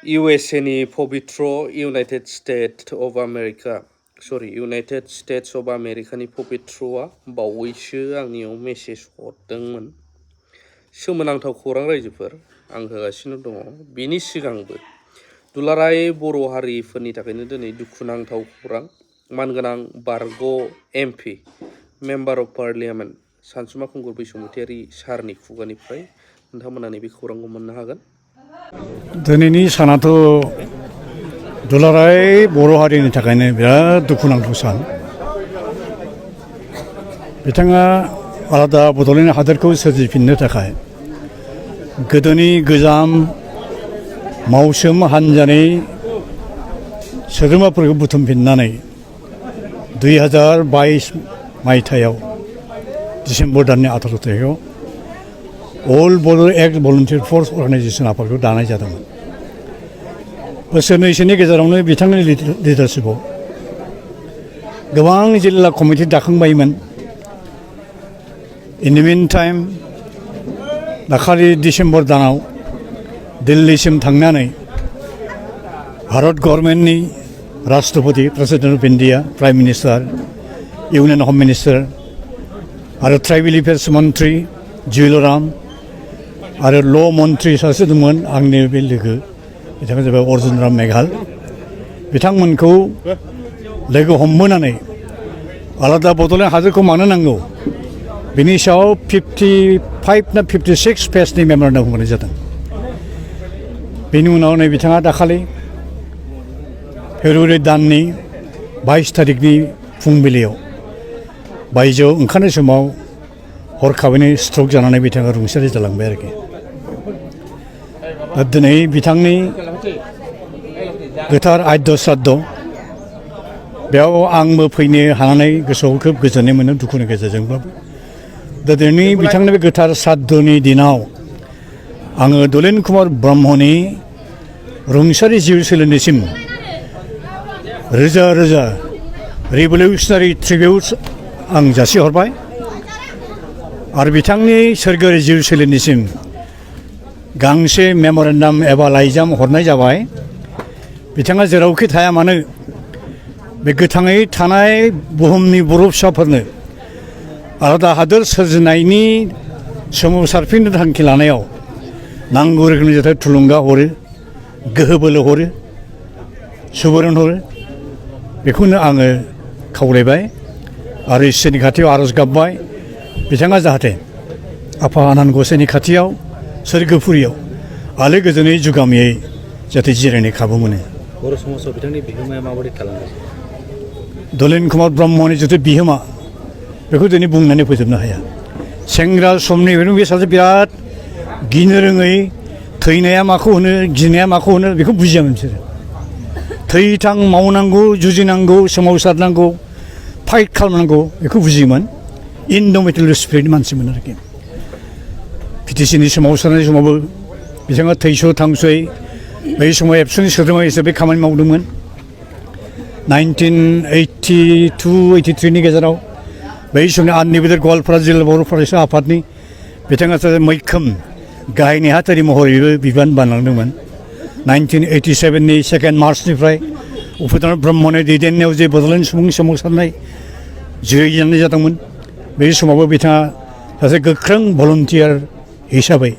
USA नि पवित्र United states of आमेरिकानि पवित्रआ बावैसो आंनियाव मेसेज हरदोंमोन। सोमोनांथाव खौरां रायजोफोर आं होगासिनो दङ। बिनि सिगांबो दुलाराय बर' हारिफोरनि थाखायनो दिनै दुखुनांथाव खौरां। मानगोनां बारग' MP मेम्बार अफ पार्लियामेन्ट सानसुमा खुंगुर बैसोमुतियारि सारनि खुगानिफ्राय नोंथांमोना नैबे खौरांखौ मोननो हागोन। दिनैनि सानाथ' दुलाराय बर' हारिनि थाखायनो बिराद दुखुनांथाव सान। बिथाङा आलादा बड'लेण्ड हादोरखौ सोरजिफिननो थाखाय गोदोनि गोजाम मावसोम हान्जानि सोद्रोमाफोरखौ बुथुमफिननानै 2022 मायथाइयाव डिसेम्बर दाननि 18 तारिखआव अल बड' एक्ट भलुन्टियार फर्स अर्गानाइजेसन आफादखौ दानाय जादोंमोन। बोसोरनैसोनि गेजेरावनो बिथांनि लिडारशिपआव गोबां जिल्ला कमिटि दाखांबायमोन। इन द मिन टाइम दाखालि डिसेम्बर दानाव दिल्लीसिम थांनानै भारत गभर्नमेन्टनि राष्ट्रपति president of India, prime minister, union हम मिनिस्टार आरो ट्राइबेल एफेयार्स मन्त्रि जुवेलराम आरो ल' मन्त्रि सासे दंमोन आंनि बे लोगो, बिथाङा जाबाय अर्जुन राम मेघाल। बिथांमोनखौ लोगो हमबोनानै आलादा बड'लेण्ड हादोरखौ मानो नांगौ बिनि सायाव 55 ना 56 पेजनि मेम'रेन्डाम होनाय जादों। बेनि उनाव नै बिथाङा दाखालि फेब्रुवारि दाननि 22 तारिखनि फुंबिलियाव बायजोआव ओंखारनाय समाव हरखाबैनो स्ट्रक जानानै बिथाङा रुंसारि जालांबाय आरोखि। दिनै बिथांनि गोथार आद्य श्राद्ध बेयाव आंबो फैनो हानानै गोसोआव खोब गोजोननाय मोनो, दुखुनि गेजेरजोंब्लाबो। दिनै बिथांनि बे गोथार श्राद्धनि दिनाव आङो दलेन कुमार ब्रह्मनि रुंसारि जिउ सोलेरनिसिम रोजा रोजा रिभलिउसनारि ट्रिबिउट्स आं जासिहरबाय आरो बिथांनि सोरगोआरि जिउ सोलेरनिसिम गांसे मेम'रेन्डाम एबा लाइजाम हरनाय जाबाय। बिथाङा जेरावखि थाया मानो बे गोथाङै थानाय बुहुमनि बर' फिसाफोरनो आलादा हादोर सोरजिनायनि सोमावसारफिननो थांखि लानायाव नांगौ रोखोमनि जाहाथे थुलुंगा हरो, गोहो बोलो हरो, सुबुरुन हरो, बेखौनो आङो खावलायबाय आरो इसोरनि खाथियाव आर'ज गाबबाय बिथाङा जाहाथे आफा आनान गसाइनि खाथियाव सोरगोफुरियाव आलो गोजोनै जुगामियै जाहाथे जिरायनो खाबु मोनो। बर' समाजाव बिथांनि बिहोमाया माबायदि थालांगासिनो? दलेन कुमार ब्रह्मनि जिथु बिहोमा बेखौ दिनै बुंनानै फोजोबनो हाया। सेंग्रा समनिफ्रायनो बे सासे बिराद गिनो रोङै, थैनाया माखौ होनो गिनाया माखौ होनो बेखौ बुजियामोन बिसोरो। थै-थां मावनांगौ, जुजिनांगौ, सोमावसारनांगौ, फाइट खालामनांगौ बेखौ बुजियोमोन। इनडमिटेबल स्पिरिटनि मानसिमोन आरोखि। पिटिसिनि सोमावसारनाय समावबो बिथाङा थैस' थांस'यै बै समाव एबसुनि सोद्रोमा हिसाबै खामानि मावदोंमोन। 1982-83 गेजेराव बै समनि आननिबेदर गवालपारा जिल्ला बर' फरायसा आफादनि बिथाङा सासे मैखोम गाहाय नेहाथारि महरैबो बिबान बानलांदोंमोन। 1987 2 मार्चनिफ्राय उपेन्द्रनाथ ब्रह्मनि दैदेननायाव जे बड'लेण्ड सुबुं सोमावसारनाय जुरिजेननाय जादोंमोन बे समावबो बिथाङा सासे गोख्रों भलुन्टियार हिसाबै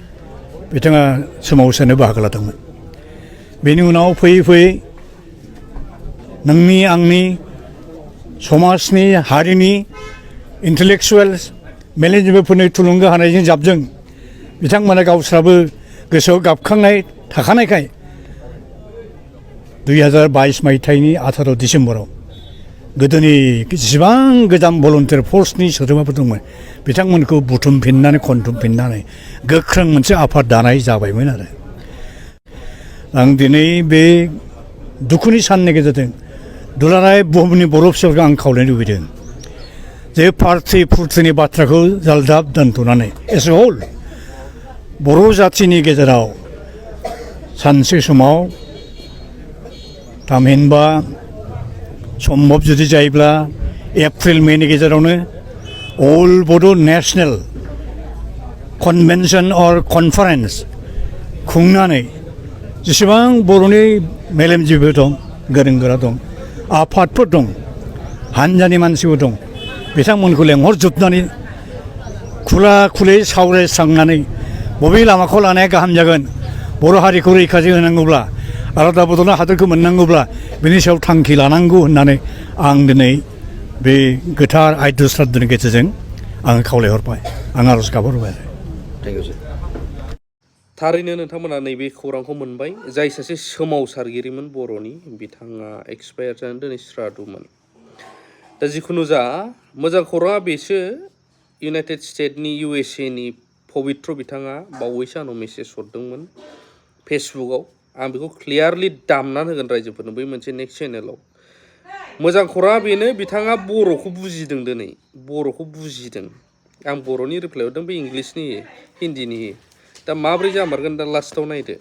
बिथाङा सोमावसारनायाव बाहागो लादोंमोन। बेनि उनाव फैयै फैयै नोंनि आंनि समाजनि हारिनि इन्टेलेक्सुवेल्स मेलेमजिबिफोरनि थुलुंगा होनायजों जाबजों बिथांमोना गावस्राबो गोसोआव गाबखांनाय थाखानायखाय 2022 मायथाइनि 18 डिसेम्बराव गोदोनि जेसेबां गोजाम भलुन्टियार फर्सनि सोद्रोमाफोर दंमोन बिथांमोनखौ बुथुमफिननानै खनथुमफिननानै गोख्रों मोनसे आफाद दानाय जाबायमोन आरो। आं दिनै बे दुखुनि साननि गेजेरजों दुलाराय बुहुमनि बर' फिसाफोरखौ आं खावलायनो लुबैदों जे पार्टि फुर्टिनि बाथ्राखौ जालदाब दोनथ'नानै एस ए हल बर' जाथिनि गेजेराव सानसे समाव थामहिनबा सम्भब जुदि जायोब्ला एप्रिल मेनि गेजेरावनो अल बड' नेशनेल कनभेनसन अर कनफारेन्स खुंनानै जेसेबां बर'नि मेलेमजिबि दं गोरों गोरा दं आफादफोर दं हानजानि मानसिबो दं बिथांमोनखौ लेंहरजोबनानै खुला खुलि सावरायस्रांनानै बबे लामाखौ लानाया गाहाम जागोन बर' हारिखौ रैखाथि होनांगौब्ला आलादा बद'लेण्ड हादरखौ मोननांगौब्ला बिनि सायाव थांखि लानांगौ होननानै आं दिनै बे गोथार आयद श्राद्धनि गेजेरजों आं खावलायहरबाय आं आर'ज गाबहरबाय थेंक इउ सार थारैनो नोंथांमोना नैबे खौरांखौ मोनबाय जाय सासे सोमावसारगिरिमोन बर'नि बिथाङा एक्सपायार जानानै दिनै श्राद्धमोन दा जिखुनु जा मोजां खौराङा बेसो इउनाइटेड स्टेटनि USA नि पबित्र बिथाङा बावैसो आंनाव मेसेज हरदोंमोन फेसबुकआव आं बेखौ क्लियारलि दामनानै होगोन रायजोफोरनो बै मोनसे नेक्स्ट चेनेलाव मोजां खौराङा बेनो बिथाङा बर'खौ बुजिदों दिनै बर'खौ बुजिदों आं बर'नि रिप्लाइ हरदों बे इंलिसनि हिन्दीनि दा माब्रै जामारगोन दा लास्टाव नायदो